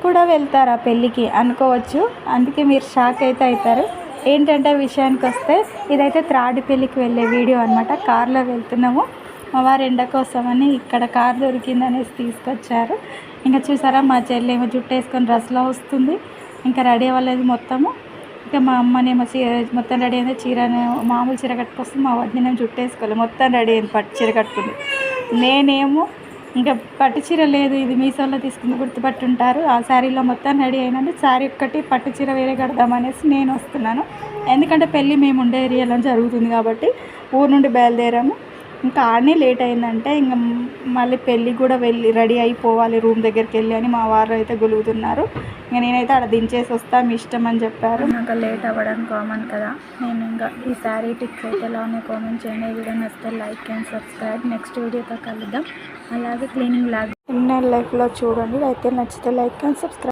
కూడా వెళ్తారా పెళ్ళికి అనుకోవచ్చు. అందుకే మీరు షాక్ అయితే అవుతారు. ఏంటంటే విషయానికి వస్తే ఇదైతే త్రాడి పెళ్ళికి వెళ్ళే వీడియో అనమాట. కార్లో వెళ్తున్నాము. మా వారు ఎండ కోసమని ఇక్కడ కార్ దొరికిందనేసి తీసుకొచ్చారు. ఇంకా చూసారా మా చెల్లి ఏమో జుట్టు వేసుకొని డ్రెస్లో వస్తుంది. ఇంకా రెడీ అవ్వలేదు మొత్తము. ఇంకా మా అమ్మనేమో చీర మొత్తం రెడీ అయింది. చీరనే మామూలు చీర కట్టుకొస్తుంది. మా వదినేమో జుట్టు వేసుకోలేదు, మొత్తం రెడీ అయింది, పట్టు చీర కట్టుకుంది. నేనేమో ఇంకా పట్టు చీర లేదు, ఇది మీషోలో తీసుకుని గుర్తుపట్టుంటారు. ఆ శారీలో మొత్తం రెడీ అయినండి. శారీ ఒక్కటి పట్టు చీర వేరే కడదామనేసి నేను వస్తున్నాను. ఎందుకంటే పెళ్ళి మేము ఉండే ఏరియాలో జరుగుతుంది కాబట్టి ఊరు నుండి బయలుదేరాము. ఇంకా ఆడనే లేట్ అయిందంటే ఇంకా మళ్ళీ పెళ్ళి కూడా వెళ్ళి రెడీ అయిపోవాలి రూమ్ దగ్గరికి వెళ్ళి అని మా వారు అయితే గొలుగుతున్నారు. ఇంకా నేనైతే అక్కడ దించేసి వస్తా, మీ ఇష్టం అని చెప్పారు. నాకు లేట్ అవ్వడం కామన్ కదా. నేను ఇంకా ఈ శారీ టిక్స్ అయితే ఎలా ఉన్నాయి కామెంట్ చేయండి. వీడియో నచ్చితే లైక్ అండ్ సబ్స్క్రైబ్. నెక్స్ట్ వీడియోతో కలుద్దాం. అలాగే క్లీనింగ్ లాగ్ ఇన్నర్ లైఫ్లో చూడండి. అయితే నచ్చితే లైక్ అండ్ సబ్స్క్రైబ్.